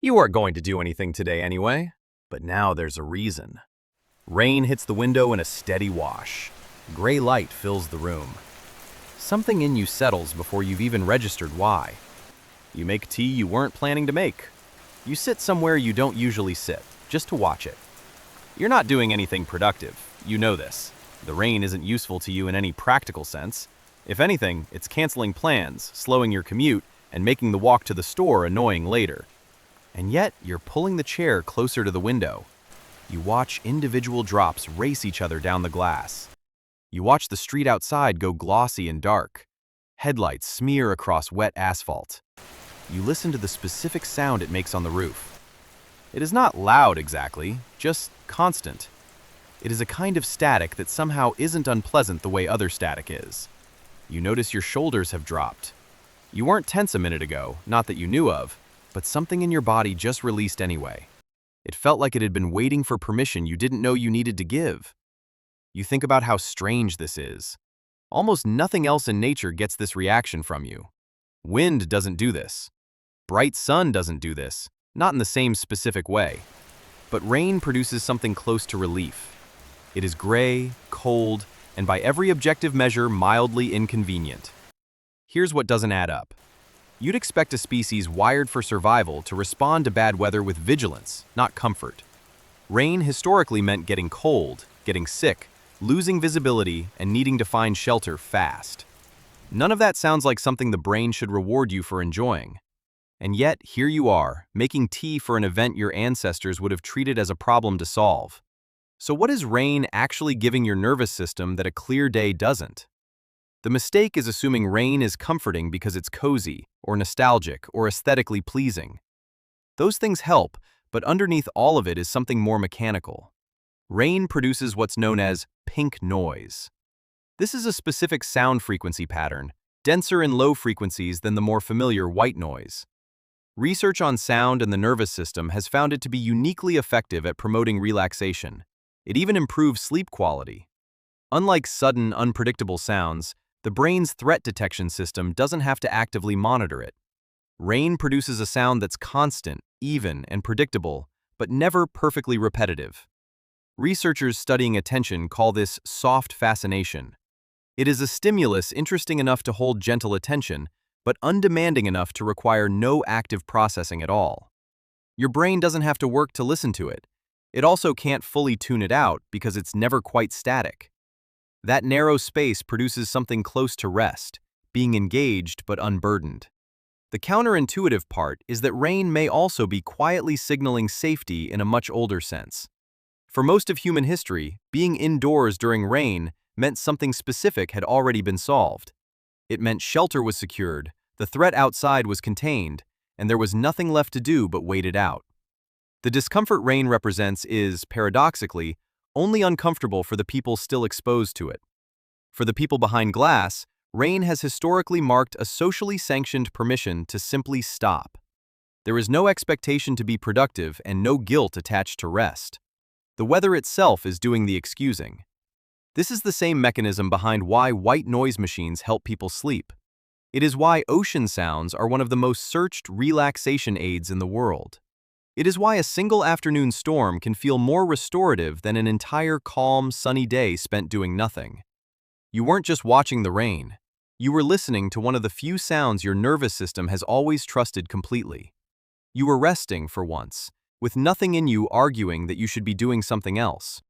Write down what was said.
You weren't going to do anything today anyway, but now there's a reason. Rain hits the window in a steady wash. Gray light fills the room. Something in you settles before you've even registered why. You make tea you weren't planning to make. You sit somewhere you don't usually sit, just to watch it. You're not doing anything productive, you know this. The rain isn't useful to you in any practical sense. If anything, it's canceling plans, slowing your commute, and making the walk to the store annoying later. And yet, you're pulling the chair closer to the window. You watch individual drops race each other down the glass. You watch the street outside go glossy and dark. Headlights smear across wet asphalt. You listen to the specific sound it makes on the roof. It is not loud exactly, just constant. It is a kind of static that somehow isn't unpleasant the way other static is. You notice your shoulders have dropped. You weren't tense a minute ago, not that you knew of, but something in your body just released anyway. It felt like it had been waiting for permission you didn't know you needed to give. You think about how strange this is. Almost nothing else in nature gets this reaction from you. Wind doesn't do this. Bright sun doesn't do this, not in the same specific way. But rain produces something close to relief. It is gray, cold, and by every objective measure, mildly inconvenient. Here's what doesn't add up. You'd expect a species wired for survival to respond to bad weather with vigilance, not comfort. Rain historically meant getting cold, getting sick, losing visibility, and needing to find shelter fast. None of that sounds like something the brain should reward you for enjoying. And yet, here you are, making tea for an event your ancestors would have treated as a problem to solve. So what is rain actually giving your nervous system that a clear day doesn't? The mistake is assuming rain is comforting because it's cozy, or nostalgic, or aesthetically pleasing. Those things help, but underneath all of it is something more mechanical. Rain produces what's known as pink noise. This is a specific sound frequency pattern, denser in low frequencies than the more familiar white noise. Research on sound and the nervous system has found it to be uniquely effective at promoting relaxation. It even improves sleep quality. Unlike sudden, unpredictable sounds, the brain's threat detection system doesn't have to actively monitor it. Rain produces a sound that's constant, even, and predictable, but never perfectly repetitive. Researchers studying attention call this soft fascination. It is a stimulus interesting enough to hold gentle attention, but undemanding enough to require no active processing at all. Your brain doesn't have to work to listen to it. It also can't fully tune it out because it's never quite static. That narrow space produces something close to rest, being engaged but unburdened. The counterintuitive part is that rain may also be quietly signaling safety in a much older sense. For most of human history, being indoors during rain meant something specific had already been solved. It meant shelter was secured, the threat outside was contained, and there was nothing left to do but wait it out. The discomfort rain represents is, paradoxically, only uncomfortable for the people still exposed to it. For the people behind glass, rain has historically marked a socially sanctioned permission to simply stop. There is no expectation to be productive and no guilt attached to rest. The weather itself is doing the excusing. This is the same mechanism behind why white noise machines help people sleep. It is why ocean sounds are one of the most searched relaxation aids in the world. It is why a single afternoon storm can feel more restorative than an entire calm, sunny day spent doing nothing. You weren't just watching the rain. You were listening to one of the few sounds your nervous system has always trusted completely. You were resting for once, with nothing in you arguing that you should be doing something else.